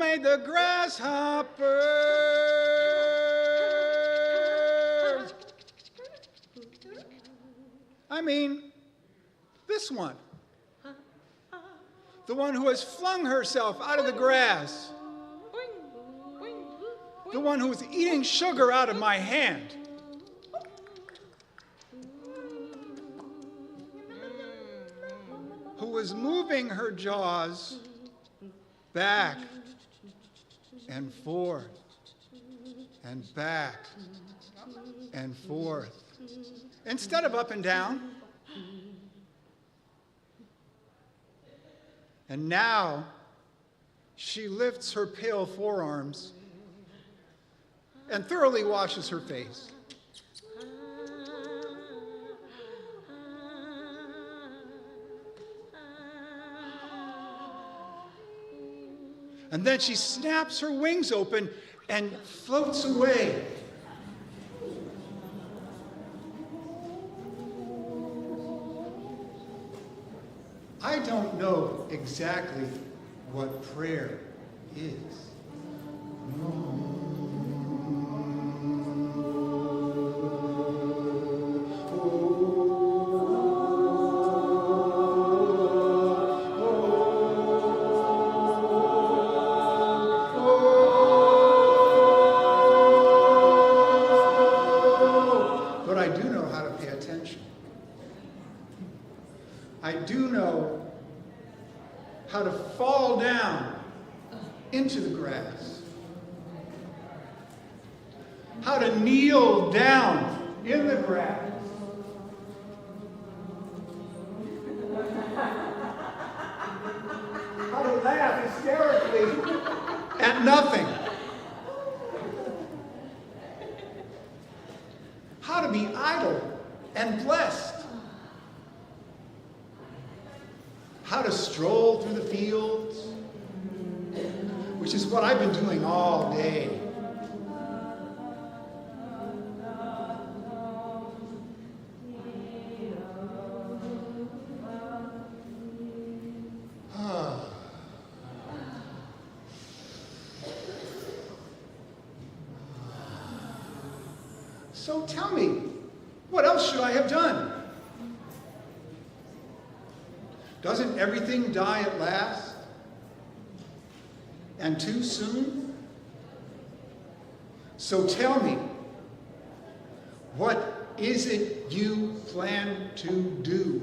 made the grasshoppers? I mean, this one. The one who has flung herself out of the grass. The one who is eating sugar out of my hand. Who was moving her jaws back and forth and back and forth, instead of up and down. And now she lifts her pale forearms and thoroughly washes her face. And then she snaps her wings open and floats away. I don't know exactly what prayer is. But I do know how to pay attention. I do know how to fall down into the grass, how to kneel down in the grass, how to laugh hysterically at nothing, how to be idle and blessed, how to stroll through the fields, which is what I've been doing all day. So tell me, what else should I have done? Doesn't everything die at last? And too soon? So tell me, what is it you plan to do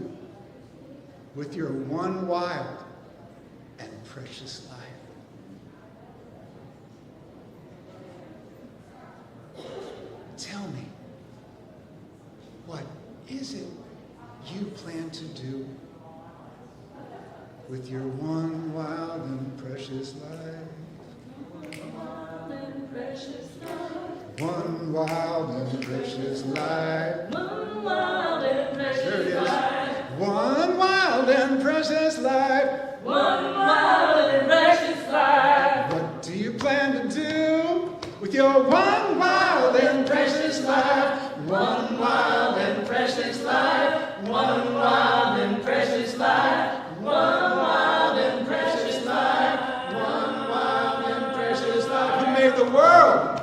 with your one wild and precious life? Tell me, what is it you plan to do with your one wild and precious life? One wild and precious life. One wild and precious life. One wild and precious life. One wild and precious life. What do you plan to do with your one wild and precious life? One wild and precious life. One wild and precious life. One wild and precious life. One wild and precious life. Who made the world?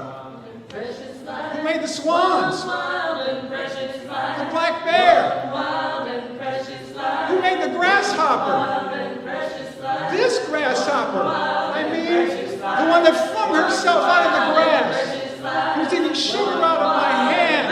Who made the swans? One wild and precious life. The black bear? One wild and precious life. Who made the grasshopper? Wild and precious life. This grasshopper. I mean, the one that flung herself out of the grass. Who's eating sugar out of my hand.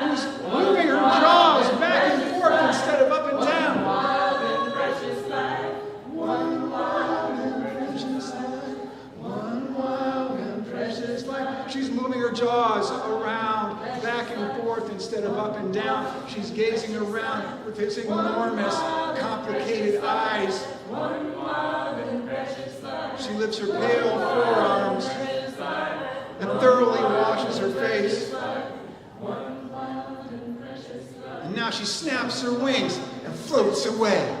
Who's moving her jaws back and forth instead of up and down. Wild and precious life. One wild and precious life. One wild and precious life. She's moving her jaws around, back and forth instead of up and down. She's gazing around with his enormous, complicated eyes. One wild and precious life. She lifts her pale forearms and thoroughly washes her face. And now she snaps her wings and floats away.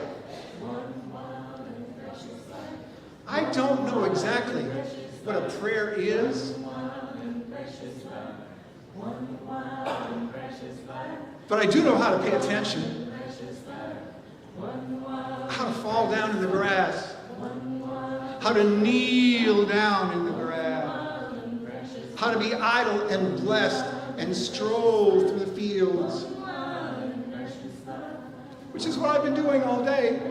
I don't know exactly what a prayer is, but I do know how to pay attention, how to fall down in the grass, how to kneel kneel down in the grass, how to be idle and blessed and stroll through the fields, which is what I've been doing all day.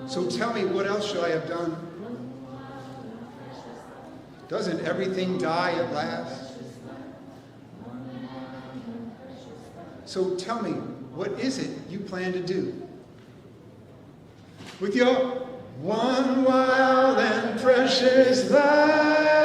So tell me, what else should I have done? Doesn't everything die at last? So tell me, what is it you plan to do? With your one wild and precious life.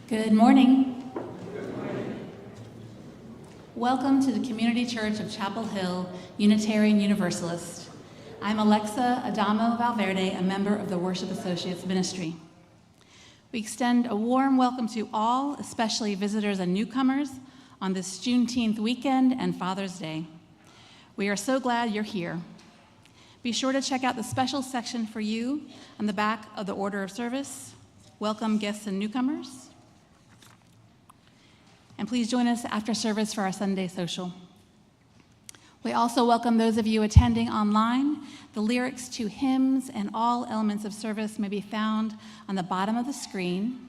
Good morning. Welcome to the Community Church of Chapel Hill, Unitarian Universalist. I'm Alexa Adamo Valverde, a member of the Worship Associates Ministry. We extend a warm welcome to all, especially visitors and newcomers, on this Juneteenth weekend and Father's Day. We are so glad you're here. Be sure to check out the special section for you on the back of the order of service. Welcome guests and newcomers. And please join us after service for our Sunday social. We also welcome those of you attending online. The lyrics to hymns and all elements of service may be found on the bottom of the screen,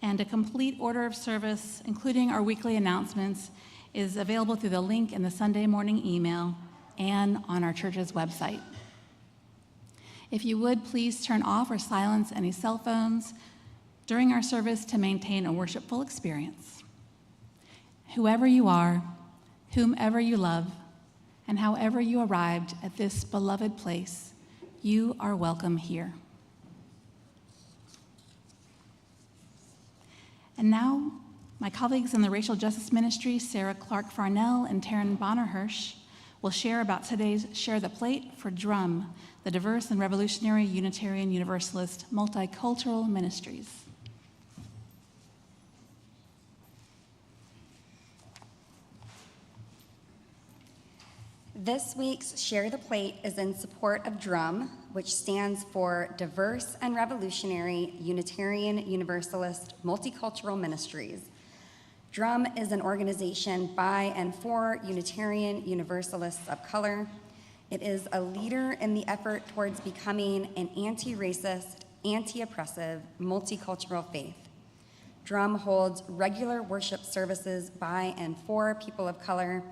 and a complete order of service, including our weekly announcements, is available through the link in the Sunday morning email and on our church's website. If you would, please turn off or silence any cell phones during our service to maintain a worshipful experience. Whoever you are, whomever you love, and however you arrived at this beloved place, you are welcome here. And now, my colleagues in the Racial Justice Ministry, Sarah Clark Farnell and Taryn Bonner-Hirsch, will share about today's Share the Plate for DRUM, the Diverse and Revolutionary Unitarian Universalist Multicultural Ministries. This week's Share the Plate is in support of DRUM, which stands for Diverse and Revolutionary Unitarian Universalist Multicultural Ministries. DRUM is an organization by and for Unitarian Universalists of color. It is a leader in the effort towards becoming an anti-racist, anti-oppressive, multicultural faith. DRUM holds regular worship services by and for people of color,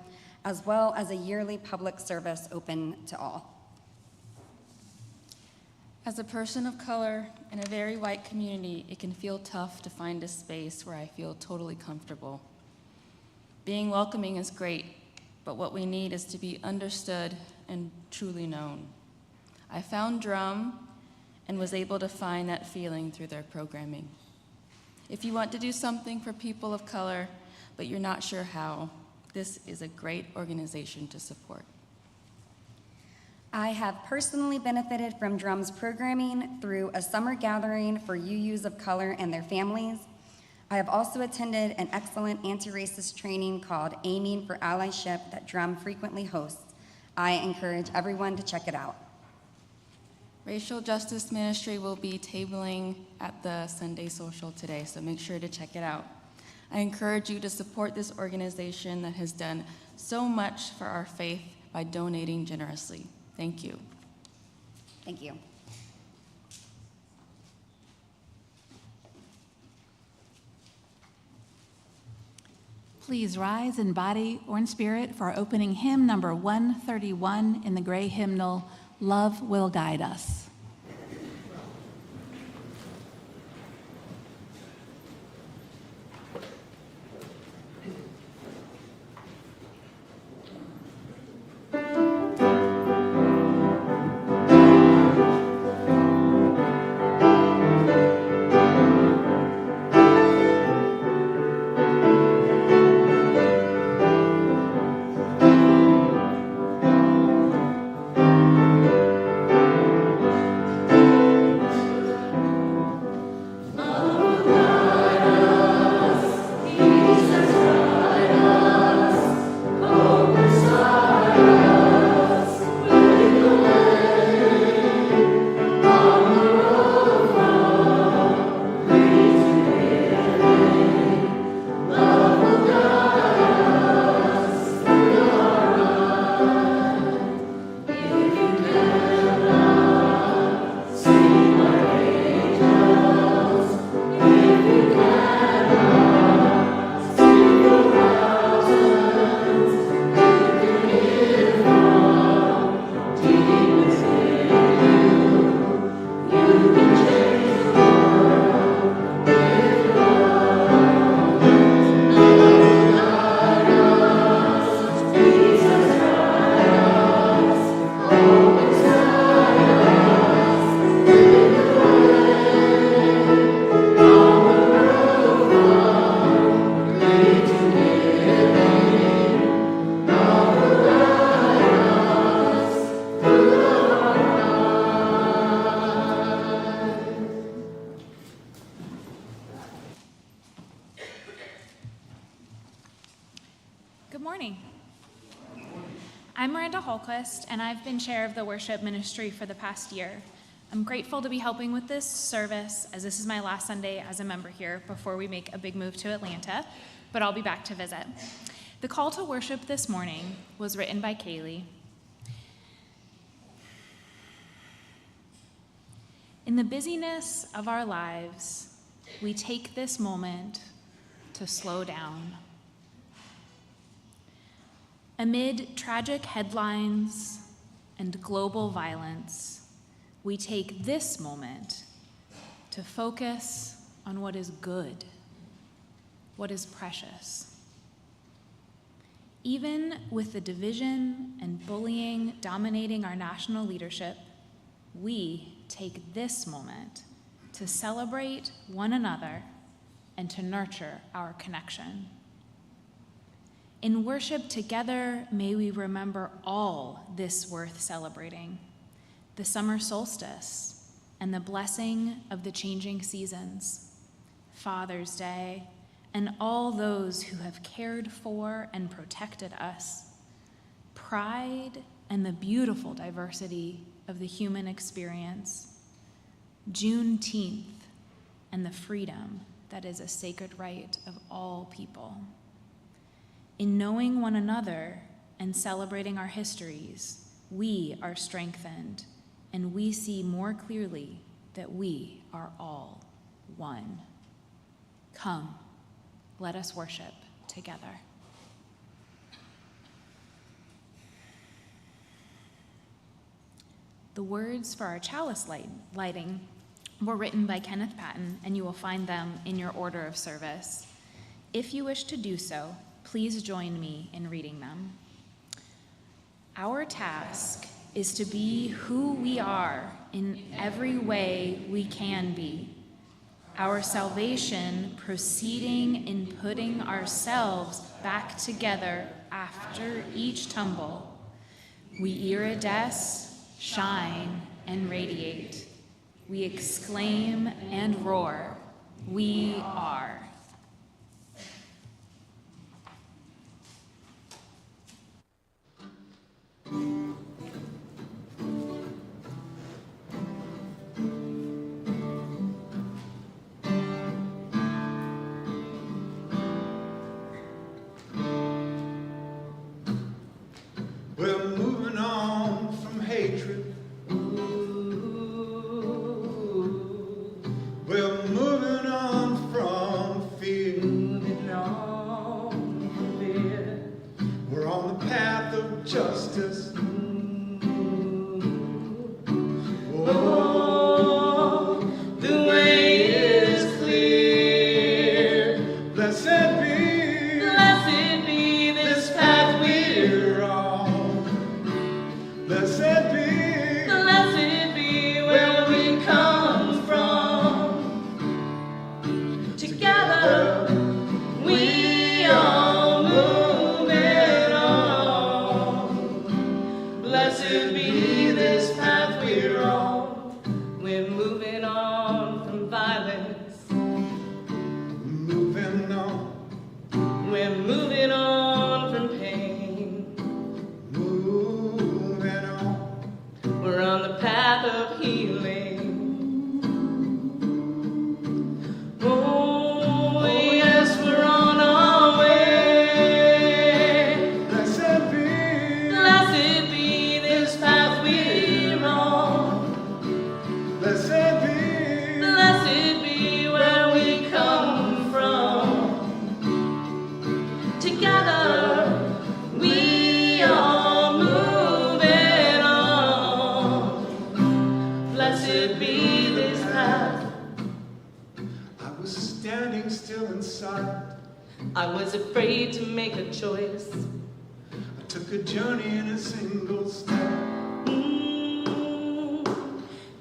as well as a yearly public service open to all. As a person of color in a very white community, it can feel tough to find a space where I feel totally comfortable. Being welcoming is great, but what we need is to be understood and truly known. I found DRUM and was able to find that feeling through their programming. If you want to do something for people of color, but you're not sure how, this is a great organization to support. I have personally benefited from DRUM's programming through a summer gathering for UUs of color and their families. I have also attended an excellent anti-racist training called Aiming for Allyship that DRUM frequently hosts. I encourage everyone to check it out. Racial Justice Ministry will be tabling at the Sunday social today, so make sure to check it out. I encourage you to support this organization that has done so much for our faith by donating generously. Thank you. Thank you. Please rise in body or in spirit for our opening hymn, number 131 in the gray hymnal, Love Will Guide Us. morning. I'm Miranda Holquist, and I've been chair of the worship ministry for the past year. I'm grateful to be helping with this service, as this is my last Sunday as a member here before we make a big move to Atlanta, but I'll be back to visit. The call to worship this morning was written by Caleigh. In the busyness of our lives, we take this moment to slow down. Amid tragic headlines and global violence, we take this moment to focus on what is good, what is precious. Even with the division and bullying dominating our national leadership, we take this moment to celebrate one another and to nurture our connection. In worship together, may we remember all this worth celebrating: the summer solstice and the blessing of the changing seasons, Father's Day, and all those who have cared for and protected us, pride and the beautiful diversity of the human experience, Juneteenth, and the freedom that is a sacred right of all people. In knowing one another and celebrating our histories, we are strengthened, and we see more clearly that we are all one. Come, let us worship together. The words for our chalice lighting were written by Kenneth Patton, and you will find them in your order of service. If you wish to do so, please join me in reading them. Our task is to be who we are in every way we can be. Our salvation proceeding in putting ourselves back together after each tumble. We iridesce, shine, and radiate. We exclaim and roar. We are. We're moving on from hatred. We're moving on from fear. We're on the path of justice. Oh, the way is clear. Blessed be this path we're on. Blessed be where we come from. Together we are moving on. Blessed be this path we're on. We're moving on from violence. Moving on, We're moving on from pain. moving on. We're on the path of healing. Oh, yes, we're on our way. Blessed Blessed be this path we're on. Blessed Blessed be where we come from. Together we are moving on. Blessed be this path. I was standing still inside. I was afraid to make a choice. I took a journey in a single step.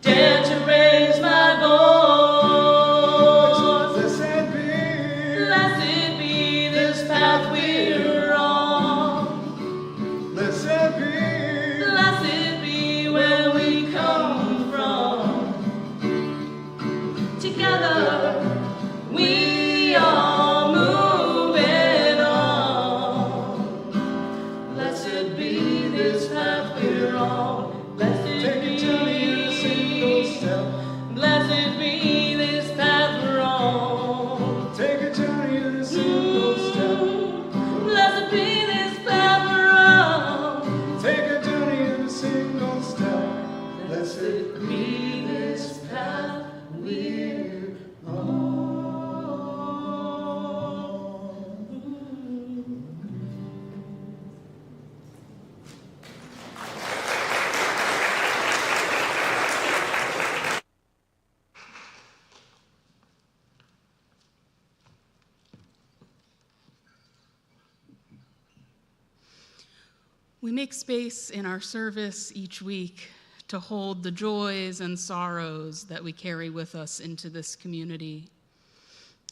Dare to raise my voice. Blessed be this path we're on. Blessed be where we come from. Together we are moving on. We make space in our service each week to hold the joys and sorrows that we carry with us into this community.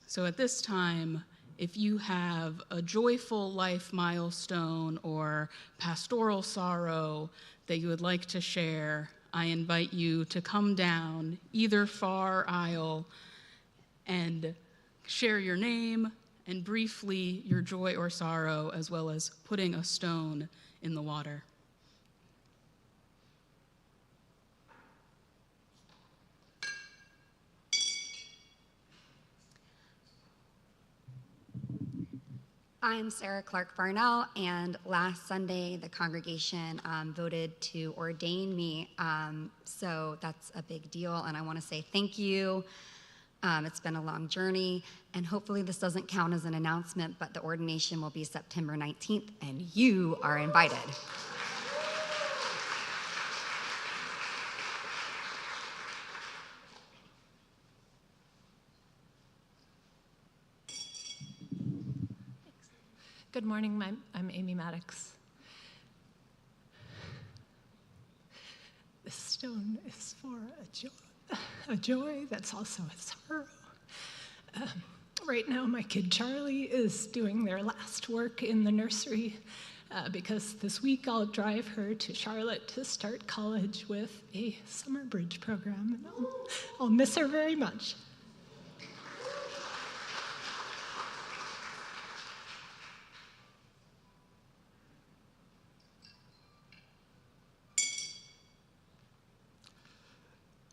So at this time, if you have a joyful life milestone or pastoral sorrow that you would like to share, I invite you to come down either far aisle and share your name and briefly your joy or sorrow, as well as putting a stone in the water. I'm Sarah Clark Farnell, and last Sunday the congregation voted to ordain me, so that's a big deal, and I want to say thank you. It's been a long journey, and hopefully this doesn't count as an announcement, but the ordination will be September 19th, and you are invited. Good morning, I'm Amy Maddox. This stone is for a joy that's also a sorrow. Right now, my kid Charlie is doing their last work in the nursery because this week I'll drive her to Charlotte to start college with a summer bridge program, and I'll miss her very much.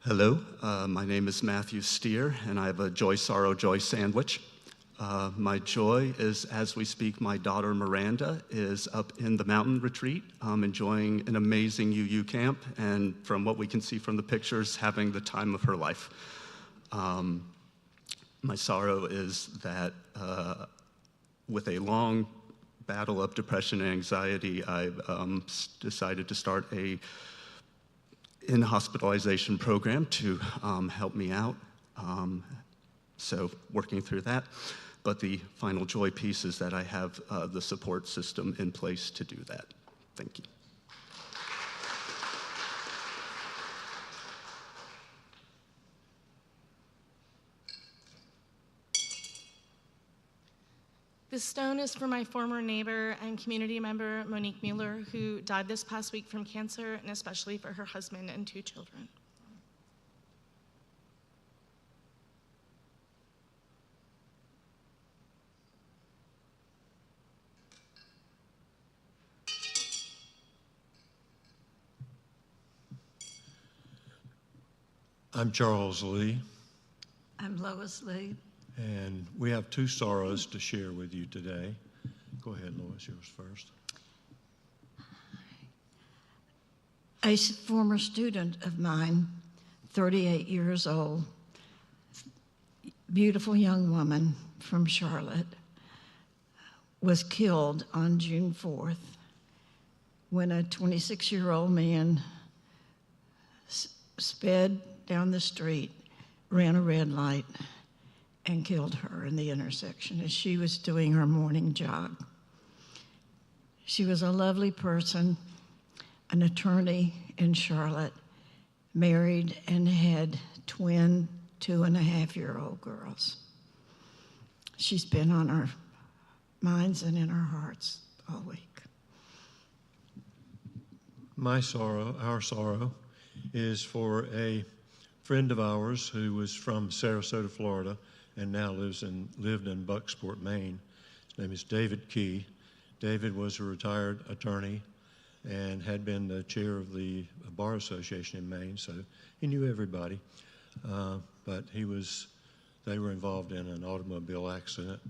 Hello, my name is Matthew Steer, and I have a joy, sorrow, joy sandwich. My joy is, as we speak, my daughter Miranda is up in the mountain retreat, enjoying an amazing UU camp, and from what we can see from the pictures, having the time of her life. My sorrow is that with a long battle of depression and anxiety, I've decided to start a in-hospitalization program to help me out. So working through that. But the final joy piece is that I have the support system in place to do that. Thank you. This stone is for my former neighbor and community member, Monique Mueller, who died this past week from cancer, and especially for her husband and 2 children. I'm Charles Lee. I'm Lois Lee. And we have 2 sorrows to share with you today. Go ahead, Lois, yours first. A former student of mine, 38 years old, beautiful young woman from Charlotte, was killed on June 4th when a 26-year-old man sped down the street, ran a red light, and killed her in the intersection as she was doing her morning jog. She was a lovely person, an attorney in Charlotte, married and had twin 2.5-year-old girls. She's been on our minds and in our hearts all week. My sorrow, our sorrow, is for a friend of ours who was from Sarasota, Florida, and now lived in Bucksport, Maine. His name is David Key. David was a retired attorney and had been the chair of the Bar Association in Maine, so he knew everybody. But they were involved in an automobile accident.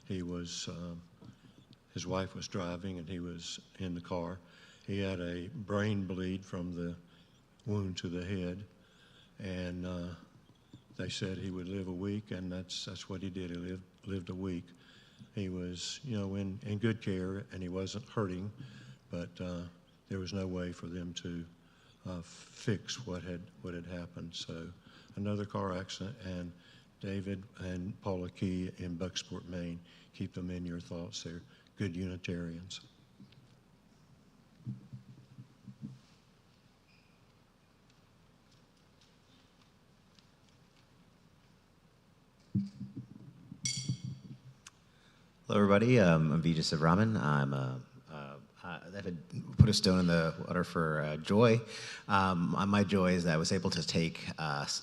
His wife was driving and he was in the car. He had a brain bleed from the wound to the head, and they said he would live a week, and that's what he did. He lived a week. He was, in good care, and he wasn't hurting, but there was no way for them to fix what had happened. So another car accident, and David and Paula Key in Bucksport, Maine. Keep them in your thoughts. They're good Unitarians. Hello, everybody. I'm Vijay Sivaraman. I've put a stone in the water for joy. My joy is that I was able to take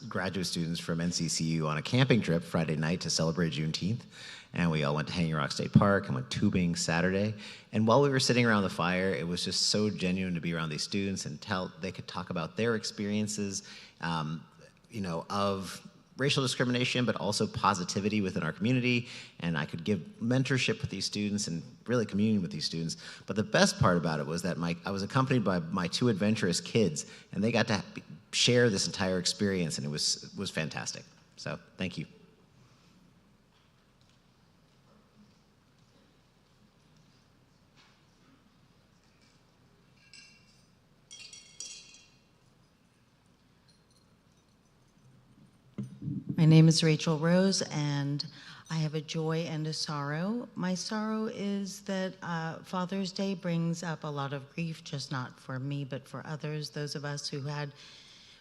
graduate students from NCCU on a camping trip Friday night to celebrate Juneteenth. And we all went to Hanging Rock State Park and went tubing Saturday. And while we were sitting around the fire, it was just so genuine to be around these students and they could talk about their experiences, of racial discrimination, but also positivity within our community. And I could give mentorship with these students and really communing with these students. But the best part about it was that I was accompanied by my two adventurous kids, and they got to share this entire experience, and it was fantastic. So thank you. My name is Rachel Rose, and I have a joy and a sorrow. My sorrow is that Father's Day brings up a lot of grief, just not for me, but for others, those of us who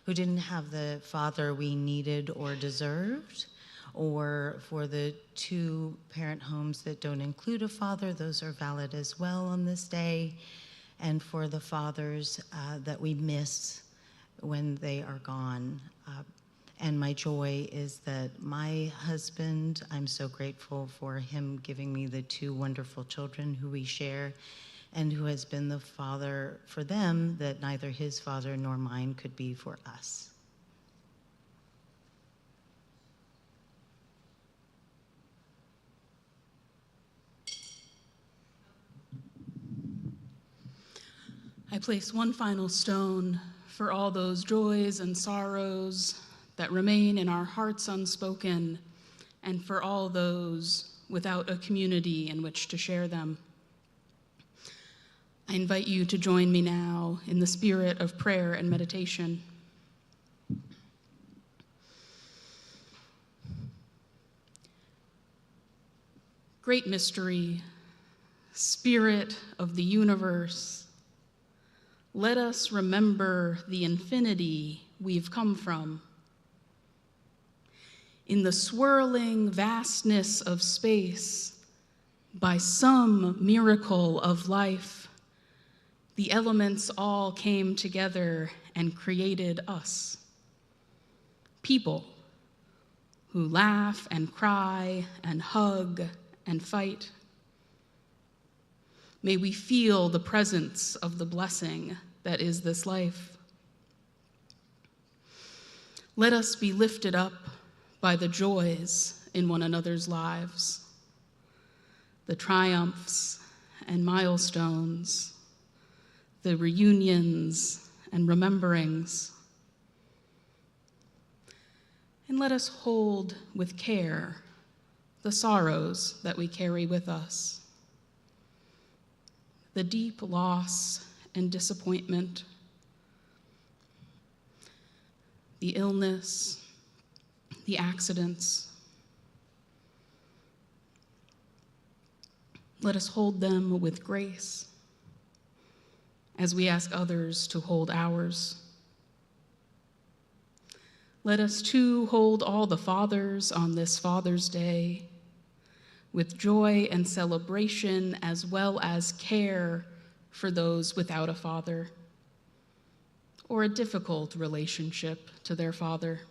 didn't have the father we needed or deserved, or for the two parent homes that don't include a father, those are valid as well on this day, and for the fathers that we miss when they are gone. And my joy is that my husband, I'm so grateful for him giving me the two wonderful children who we share, and who has been the father for them that neither his father nor mine could be for us. I place one final stone for all those joys and sorrows that remain in our hearts unspoken, and for all those without a community in which to share them. I invite you to join me now in the spirit of prayer and meditation. Great mystery, Spirit of the universe, let us remember the infinity we've come from. In the swirling vastness of space, by some miracle of life, the elements all came together and created us. People who laugh and cry and hug and fight. May we feel the presence of the blessing that is this life. Let us be lifted up by the joys in one another's lives, the triumphs and milestones, the reunions and rememberings. And let us hold with care the sorrows that we carry with us, the deep loss and disappointment, the illness, the accidents. Let us hold them with grace as we ask others to hold ours. Let us too hold all the fathers on this Father's Day with joy and celebration, as well as care for those without a father or a difficult relationship to their father.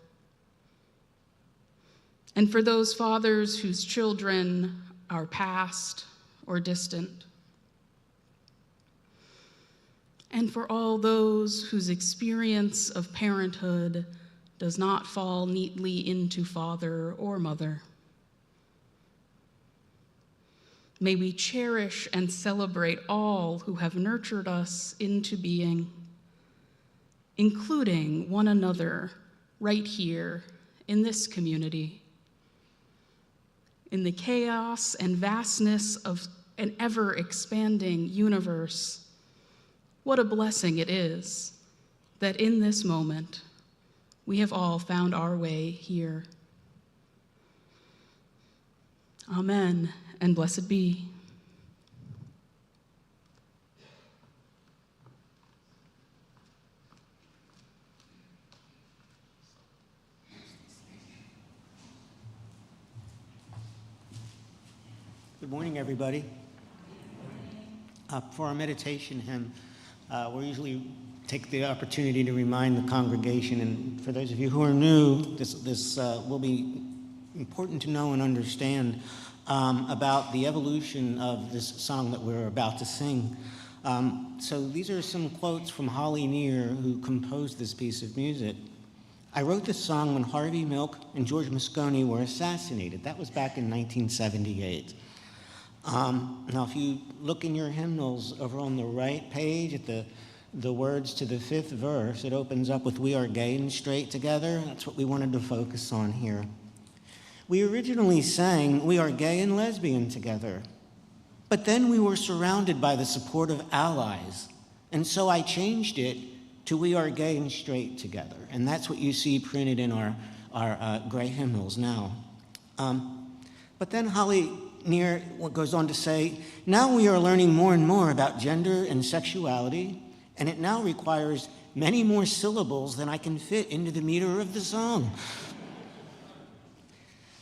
And for those fathers whose children are past or distant. And for all those whose experience of parenthood does not fall neatly into father or mother. May we cherish and celebrate all who have nurtured us into being, including one another right here in this community. In the chaos and vastness of an ever-expanding universe, what a blessing it is that in this moment, we have all found our way here. Amen, and blessed be. Good morning, everybody. For our meditation hymn, we usually take the opportunity to remind the congregation, and for those of you who are new, this will be important to know and understand about the evolution of this song that we're about to sing. So these are some quotes from Holly Near, who composed this piece of music. I wrote this song when Harvey Milk and George Moscone were assassinated. That was back in 1978. Now, if you look in your hymnals over on the right page at the words to the 5th verse, it opens up with "We are gay and straight together." That's what we wanted to focus on here. We originally sang "We are gay and lesbian together," but then we were surrounded by the support of allies, and so I changed it to "We are gay and straight together," and that's what you see printed in our gray hymnals now. But then Holly Near goes on to say, now we are learning more and more about gender and sexuality, and it now requires many more syllables than I can fit into the meter of the song.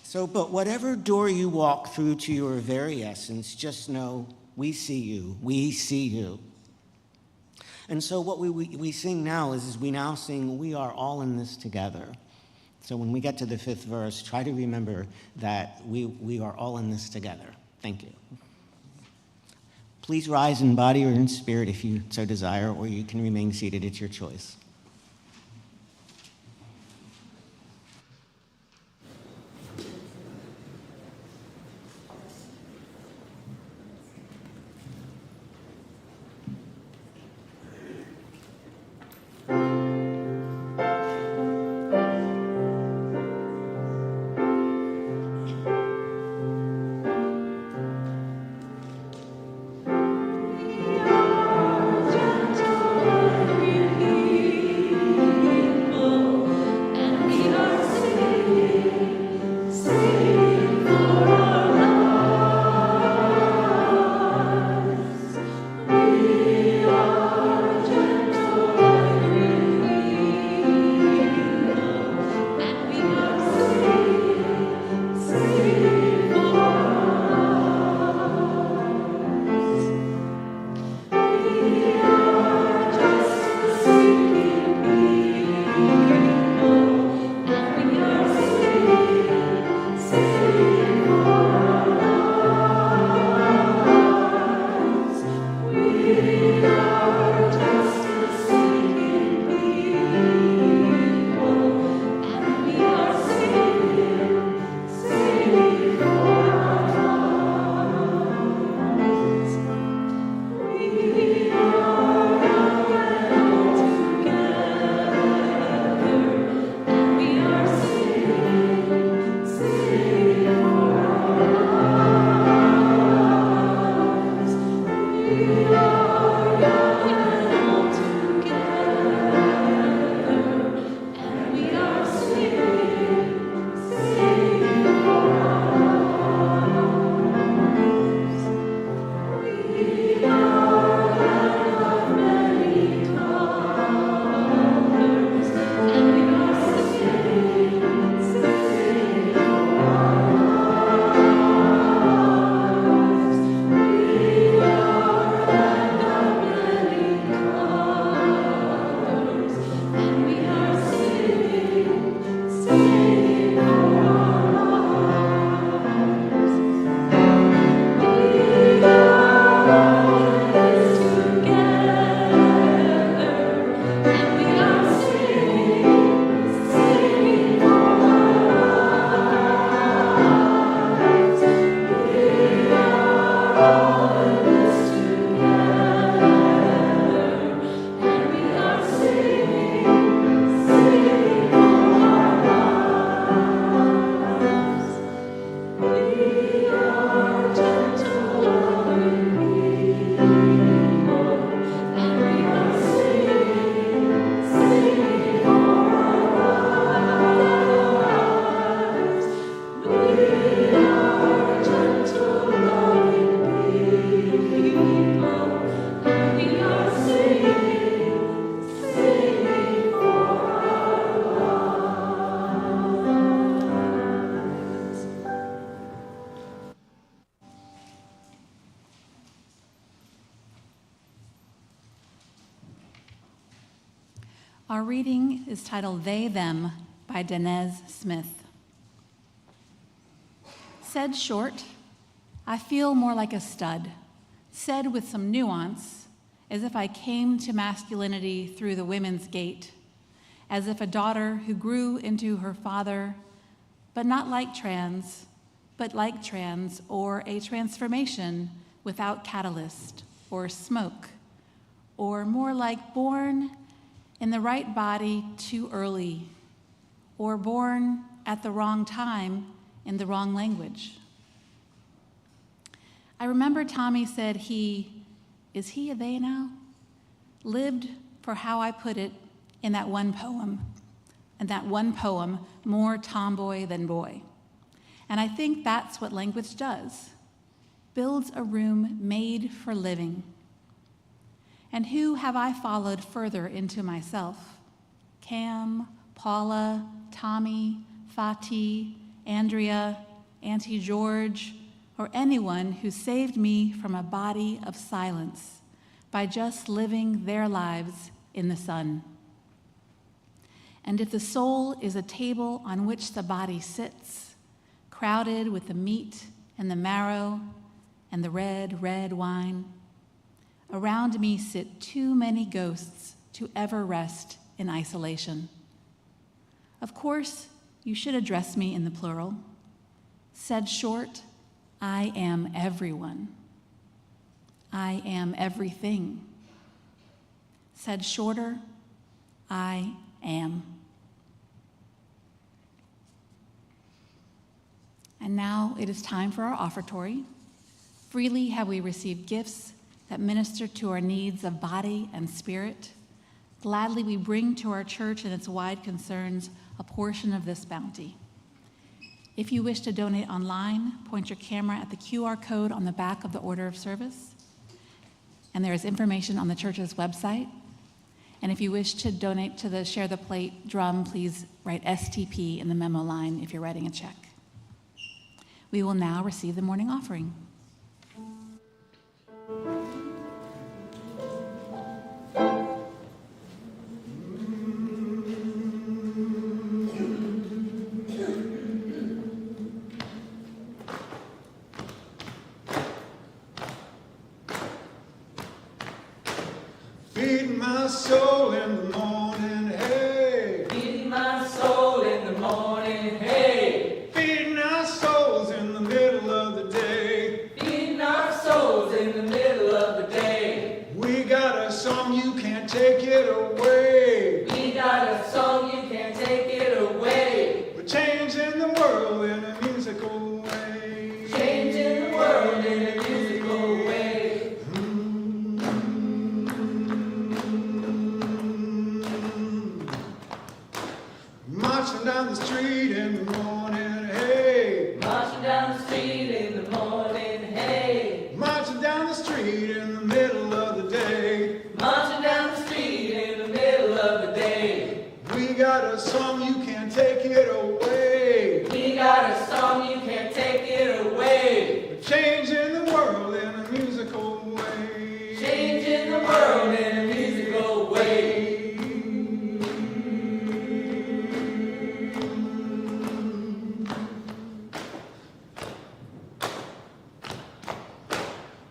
So, but whatever door you walk through to your very essence, just know we see you, we see you. And so what we sing now is we now sing, we are all in this together. So when we get to the 5th verse, try to remember that we are all in this together. Thank you. Please rise in body or in spirit if you so desire, or you can remain seated. It's your choice. We Our reading is titled They, Them by Denez Smith. Said short, I feel more like a stud. Said with some nuance, as if I came to masculinity through the women's gate, as if a daughter who grew into her father, but not like trans, but like trans, or a transformation without catalyst or smoke, or more like born in the right body too early, or born at the wrong time in the wrong language. I remember Tommy said is he a they now? Lived for how I put it in that one poem, more tomboy than boy. And I think that's what language does, builds a room made for living. And who have I followed further into myself? Cam, Paula, Tommy, Fatih, Andrea, Auntie George, or anyone who saved me from a body of silence by just living their lives in the sun. And if the soul is a table on which the body sits, crowded with the meat and the marrow and the red, red wine, around me sit too many ghosts to ever rest in isolation. Of course, you should address me in the plural. Said short, I am everyone. I am everything. Said shorter, I am. And now it is time for our offertory. Freely have we received gifts that minister to our needs of body and spirit. Gladly we bring to our church and its wide concerns a portion of this bounty. If you wish to donate online, point your camera at the QR code on the back of the order of service. And there is information on the church's website. And if you wish to donate to the Share the Plate drum, please write STP in the memo line if you're writing a check. We will now receive the morning offering. Feeding my soul in the morning, hey. Feeding my soul in the morning, hey. Feeding our souls in the middle of the day. Feeding our souls in the middle of the day. We got a song, you can't take it away. We got a song, you can't take it away. We're changing the world in a musical way. Changing the world in a musical way. Marching down the street in the morning, hey. Marching down the street in the morning, hey. Marching down the street in the middle of the day. Marching down the street in the middle of the day. We got a song, you can't take it away. We got a song, you can't take it away. We're changing the world in a musical way. Changing the world in a musical way.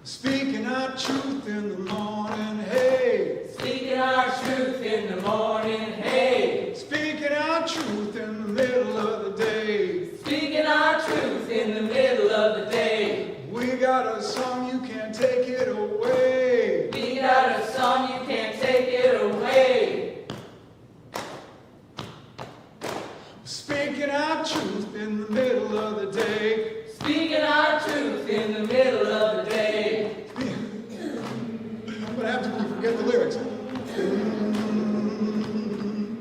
Speaking our truth in the morning, hey. Speaking our truth in the morning, hey. Speaking our truth in the middle of the day. Speaking our truth in the middle of the day. We got a song, you can't take it away. We got a song, you can't take it away. Speaking our truth in the middle of the day. Speaking our truth in the middle of the day. What happens when you forget the lyrics?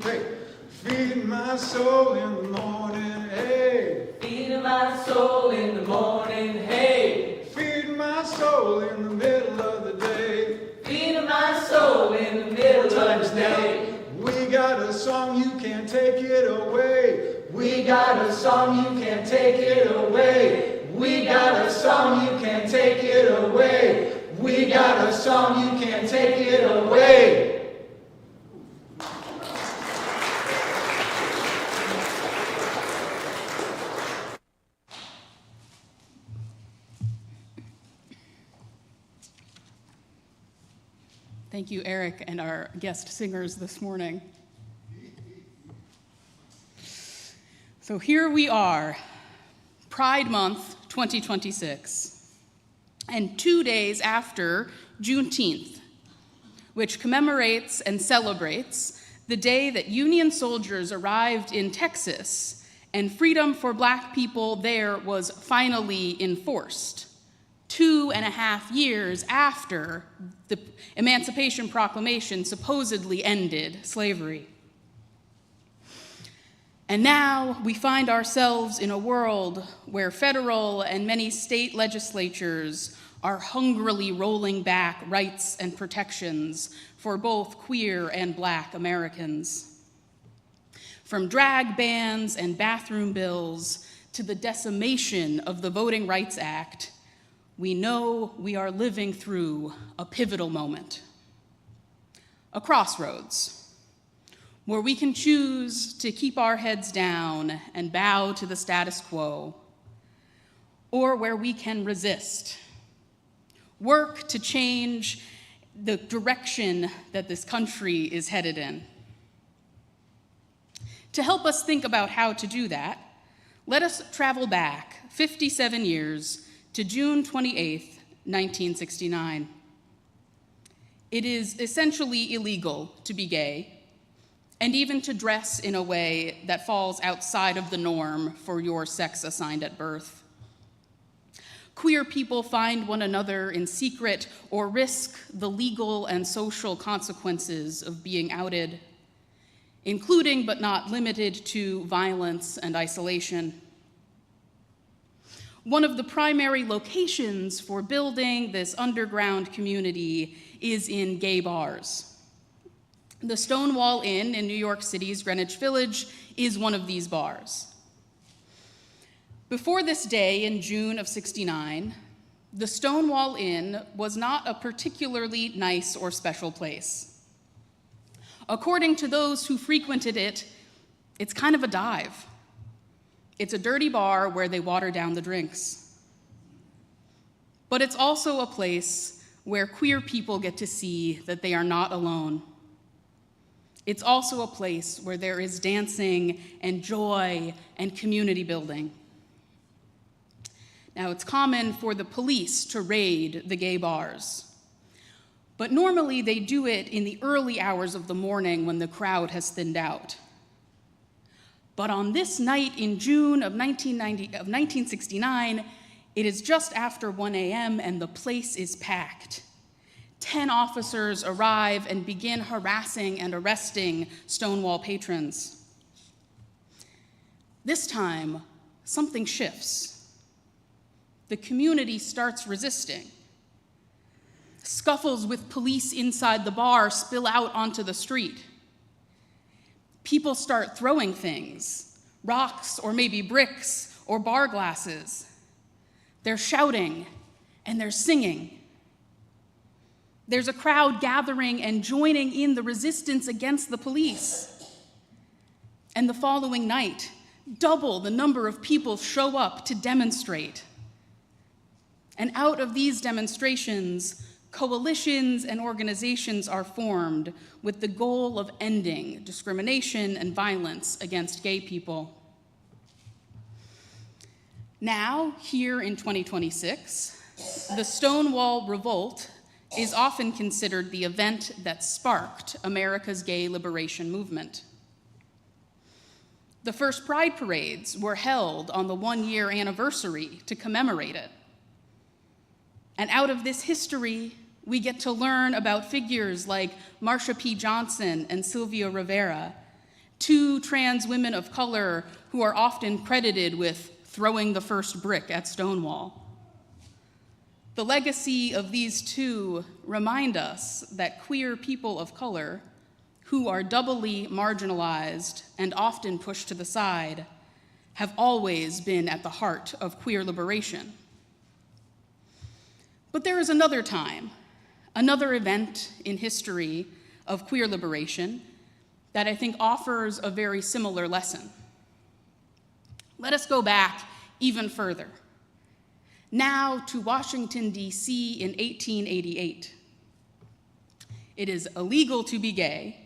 Hey, feeding my soul in the morning, hey. Feeding my soul in the morning, hey. Feeding my soul in the middle of the day. Feeding my soul in the middle of the day. We got a song, you can't take it away. We got a song, you can't take it away. We got a song, you can't take it away. We got a song, you can't take it away. Thank you, Eric, and our guest singers this morning. So here we are, Pride Month 2026, and 2 days after Juneteenth, which commemorates and celebrates the day that Union soldiers arrived in Texas and freedom for Black people there was finally enforced, 2.5 years after the Emancipation Proclamation supposedly ended slavery. And now we find ourselves in a world where federal and many state legislatures are hungrily rolling back rights and protections for both queer and Black Americans. From drag bans and bathroom bills to the decimation of the Voting Rights Act, we know we are living through a pivotal moment, a crossroads, where we can choose to keep our heads down and bow to the status quo, or where we can resist, work to change the direction that this country is headed in. To help us think about how to do that, let us travel back 57 years to June 28th, 1969. It is essentially illegal to be gay, and even to dress in a way that falls outside of the norm for your sex assigned at birth. Queer people find one another in secret or risk the legal and social consequences of being outed, including but not limited to violence and isolation. One of the primary locations for building this underground community is in gay bars. The Stonewall Inn in New York City's Greenwich Village is one of these bars. Before this day in June of '69, the Stonewall Inn was not a particularly nice or special place. According to those who frequented it, it's kind of a dive. It's a dirty bar where they water down the drinks. But it's also a place where queer people get to see that they are not alone. It's also a place where there is dancing and joy and community building. Now, it's common for the police to raid the gay bars, but normally they do it in the early hours of the morning when the crowd has thinned out. But on this night in June of 1969, it is just after 1 a.m. and the place is packed. 10 officers arrive and begin harassing and arresting Stonewall patrons. This time, something shifts. The community starts resisting. Scuffles with police inside the bar spill out onto the street. People start throwing things, rocks or maybe bricks or bar glasses. They're shouting and they're singing. There's a crowd gathering and joining in the resistance against the police. And the following night, double the number of people show up to demonstrate. And out of these demonstrations, coalitions and organizations are formed with the goal of ending discrimination and violence against gay people. Now, here in 2026, the Stonewall Revolt is often considered the event that sparked America's gay liberation movement. The first Pride parades were held on the 1-year anniversary to commemorate it. And out of this history, we get to learn about figures like Marsha P. Johnson and Sylvia Rivera, 2 trans women of color who are often credited with throwing the first brick at Stonewall. The legacy of these 2 remind us that queer people of color, who are doubly marginalized and often pushed to the side, have always been at the heart of queer liberation. But there is another time, another event in history of queer liberation that I think offers a very similar lesson. Let us go back even further. Now to Washington, D.C. in 1888. It is illegal to be gay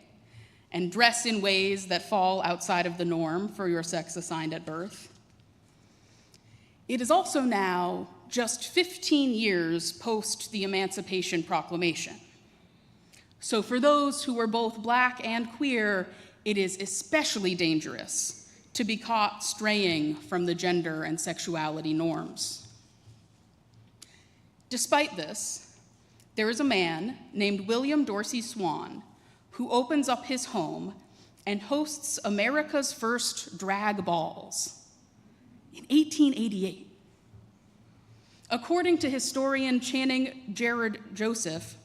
and dress in ways that fall outside of the norm for your sex assigned at birth. It is also now just 15 years post the Emancipation Proclamation. So for those who are both Black and queer, it is especially dangerous to be caught straying from the gender and sexuality norms. Despite this, there is a man named William Dorsey Swan who opens up his home and hosts America's first drag balls in 1888. According to historian Channing Gerard Joseph,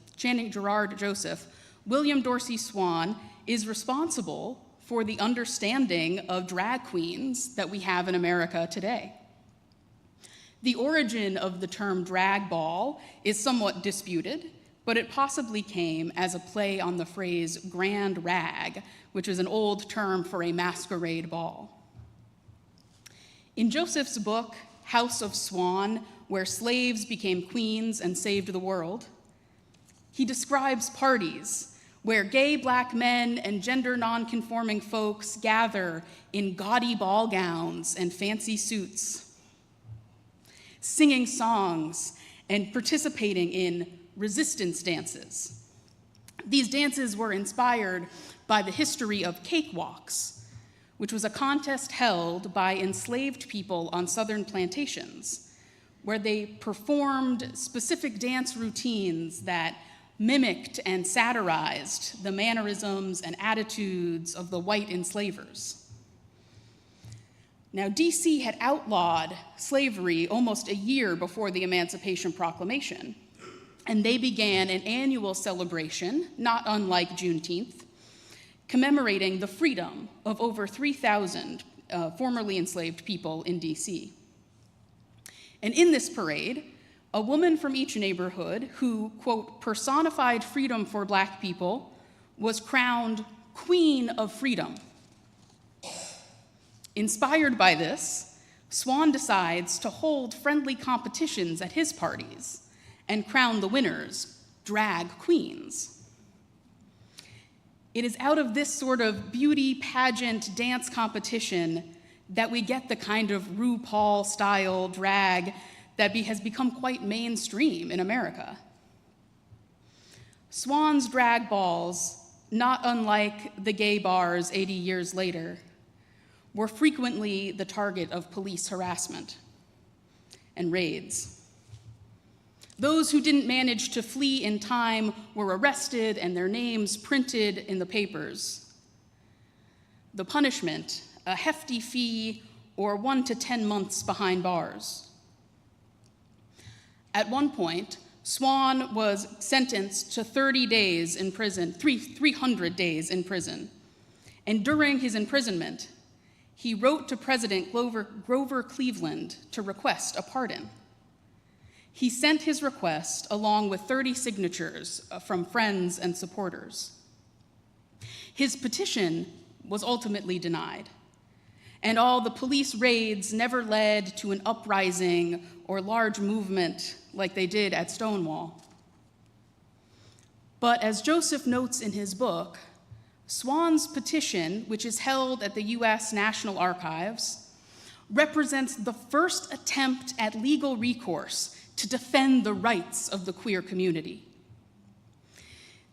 William Dorsey Swan is responsible for the understanding of drag queens that we have in America today. The origin of the term drag ball is somewhat disputed, but it possibly came as a play on the phrase grand rag, which is an old term for a masquerade ball. In Joseph's book, House of Swan, where slaves became queens and saved the world, he describes parties where gay Black men and gender nonconforming folks gather in gaudy ball gowns and fancy suits, singing songs and participating in resistance dances. These dances were inspired by the history of cakewalks, which was a contest held by enslaved people on southern plantations, where they performed specific dance routines that mimicked and satirized the mannerisms and attitudes of the white enslavers. Now, DC had outlawed slavery almost a year before the Emancipation Proclamation, and they began an annual celebration, not unlike Juneteenth, commemorating the freedom of over 3,000 formerly enslaved people in DC. And in this parade, a woman from each neighborhood who, quote, personified freedom for Black people was crowned Queen of Freedom. Inspired by this, Swan decides to hold friendly competitions at his parties and crown the winners drag queens. It is out of this sort of beauty pageant dance competition that we get the kind of RuPaul-style drag that has become quite mainstream in America. Swan's drag balls, not unlike the gay bars 80 years later, were frequently the target of police harassment and raids. Those who didn't manage to flee in time were arrested and their names printed in the papers. The punishment, a hefty fee or 1 to 10 months behind bars. At one point, Swan was sentenced to 30 days in prison, 300 days in prison. And during his imprisonment, he wrote to President Grover Cleveland to request a pardon. He sent his request along with 30 signatures from friends and supporters. His petition was ultimately denied, and all the police raids never led to an uprising or large movement like they did at Stonewall. But as Joseph notes in his book, Swan's petition, which is held at the US National Archives, represents the first attempt at legal recourse to defend the rights of the queer community.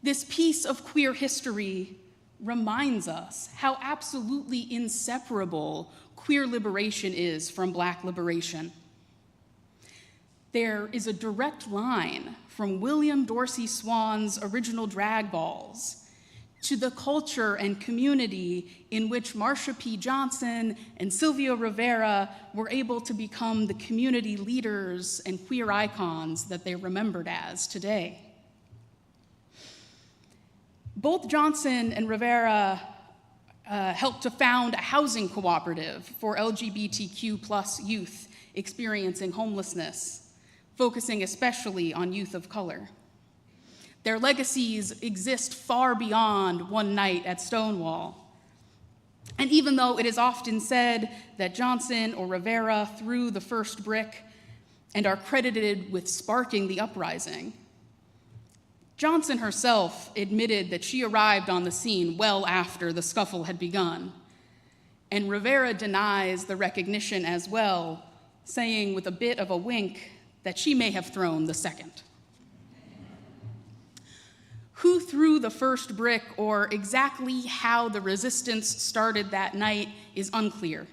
This piece of queer history reminds us how absolutely inseparable queer liberation is from Black liberation. There is a direct line from William Dorsey Swan's original drag balls to the culture and community in which Marsha P. Johnson and Sylvia Rivera were able to become the community leaders and queer icons that they're remembered as today. Both Johnson and Rivera helped to found a housing cooperative for LGBTQ+ youth experiencing homelessness, focusing especially on youth of color. Their legacies exist far beyond one night at Stonewall. And even though it is often said that Johnson or Rivera threw the first brick and are credited with sparking the uprising, Johnson herself admitted that she arrived on the scene well after the scuffle had begun, and Rivera denies the recognition as well, saying with a bit of a wink that she may have thrown the second. Who threw the first brick or exactly how the resistance started that night is unclear.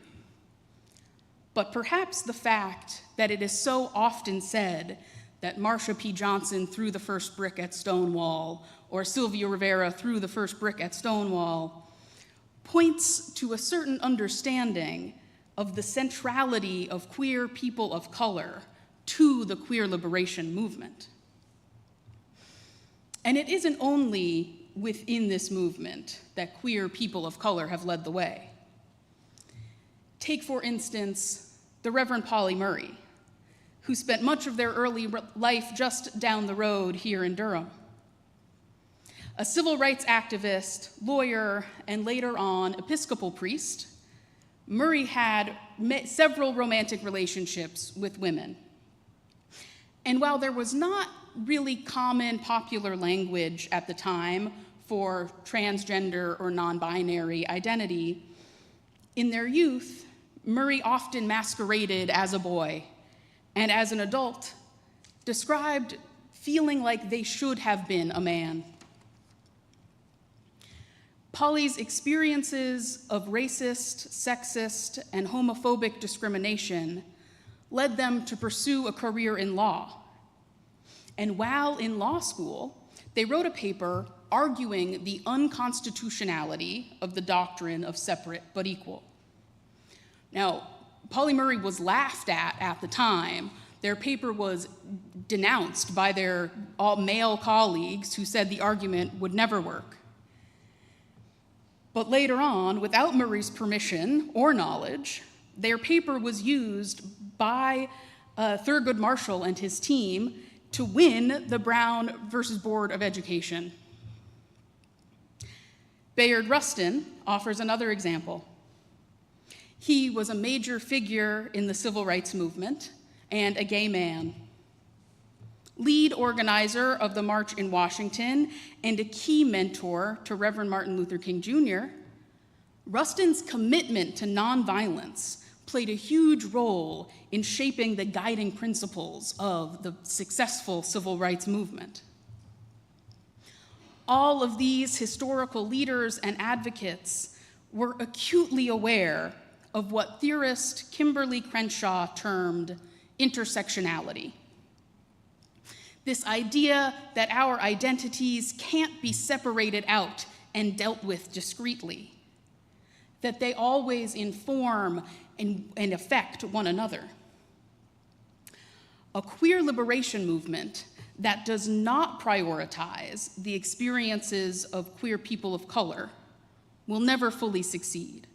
But perhaps the fact that it is so often said that Marsha P. Johnson threw the first brick at Stonewall or Sylvia Rivera threw the first brick at Stonewall points to a certain understanding of the centrality of queer people of color to the queer liberation movement. And it isn't only within this movement that queer people of color have led the way. Take, for instance, the Reverend Polly Murray, who spent much of their early life just down the road here in Durham. A civil rights activist, lawyer, and later on Episcopal priest, Murray had several romantic relationships with women. And while there was not really common popular language at the time for transgender or non-binary identity, in their youth, Murray often masqueraded as a boy, and as an adult, described feeling like they should have been a man. Polly's experiences of racist, sexist, and homophobic discrimination led them to pursue a career in law. And while in law school, they wrote a paper arguing the unconstitutionality of the doctrine of separate but equal. Now, Polly Murray was laughed at the time. Their paper was denounced by their all male colleagues who said the argument would never work. But later on, without Murray's permission or knowledge, their paper was used by Thurgood Marshall and his team to win the Brown versus Board of Education. Bayard Rustin offers another example. He was a major figure in the civil rights movement and a gay man. Lead organizer of the March in Washington and a key mentor to Reverend Martin Luther King Jr., Rustin's commitment to nonviolence played a huge role in shaping the guiding principles of the successful civil rights movement. All of these historical leaders and advocates were acutely aware of what theorist Kimberly Crenshaw termed intersectionality. This idea that our identities can't be separated out and dealt with discreetly, that they always inform and affect one another. A queer liberation movement that does not prioritize the experiences of queer people of color will never fully succeed.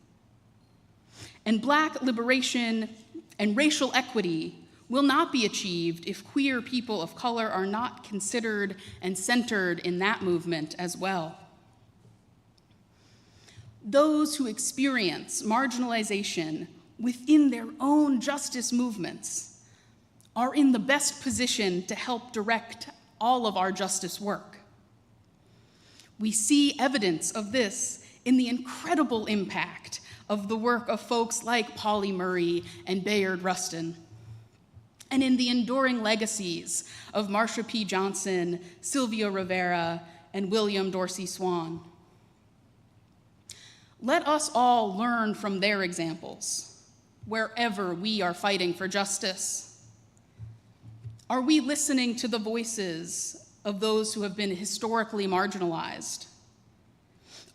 And Black liberation and racial equity will not be achieved if queer people of color are not considered and centered in that movement as well. Those who experience marginalization within their own justice movements are in the best position to help direct all of our justice work. We see evidence of this in the incredible impact of the work of folks like Polly Murray and Bayard Rustin, and in the enduring legacies of Marsha P. Johnson, Sylvia Rivera, and William Dorsey Swann. Let us all learn from their examples wherever we are fighting for justice. Are we listening to the voices of those who have been historically marginalized?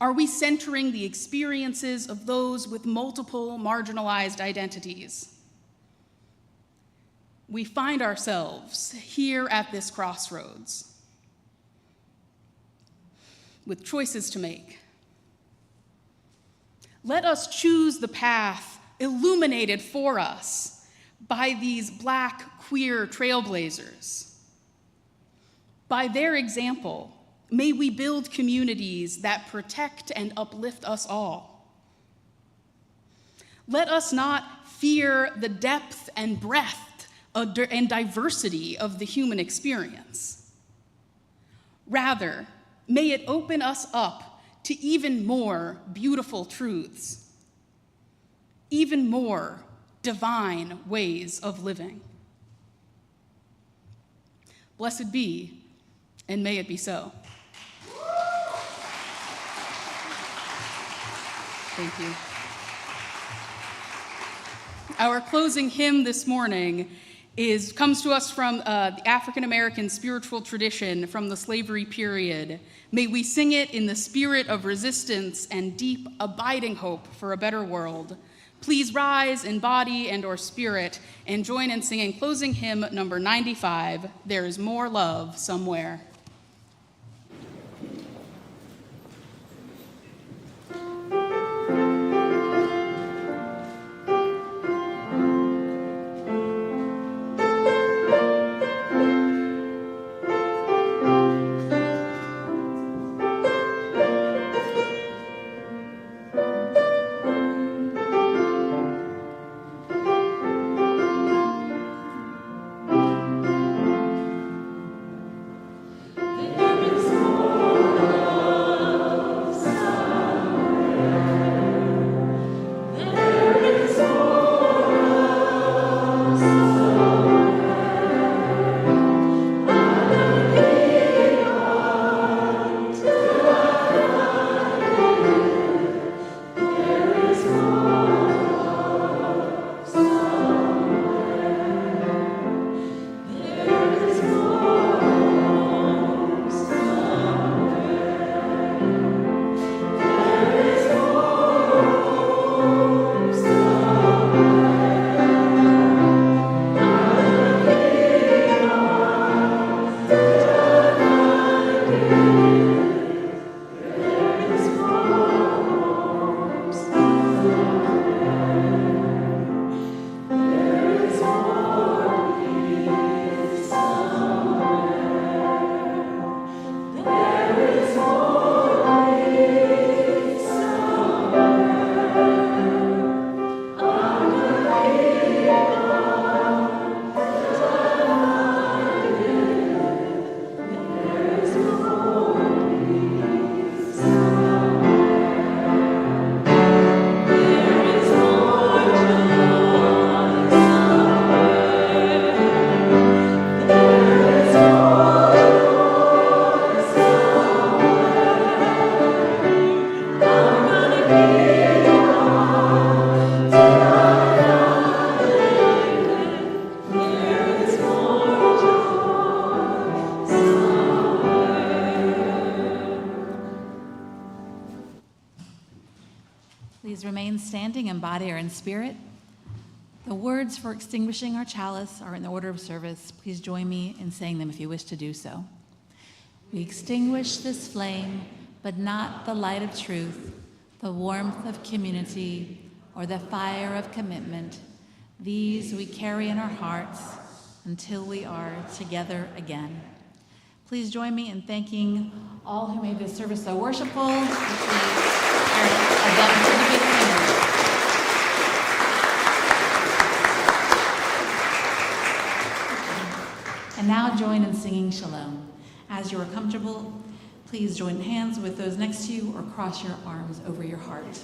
Are we centering the experiences of those with multiple marginalized identities? We find ourselves here at this crossroads with choices to make. Let us choose the path illuminated for us by these Black queer trailblazers. By their example, may we build communities that protect and uplift us all. Let us not fear the depth and breadth and diversity of the human experience. Rather, may it open us up to even more beautiful truths, even more divine ways of living. Blessed be, and may it be so. Thank you. Our closing hymn this morning comes to us from the African American spiritual tradition from the slavery period. May we sing it in the spirit of resistance and deep, abiding hope for a better world. Please rise in body and or spirit and join in singing closing hymn number 95, There is More Love Somewhere. Please remain standing in body or in spirit. The words for extinguishing our chalice are in the order of service. Please join me in saying them if you wish to do so. We extinguish this flame, but not the light of truth, the warmth of community, or the fire of commitment. These we carry in our hearts until we are together again. Please join me in thanking all who made this service so worshipful. And now join in singing Shalom. As you are comfortable, please join hands with those next to you or cross your arms over your heart.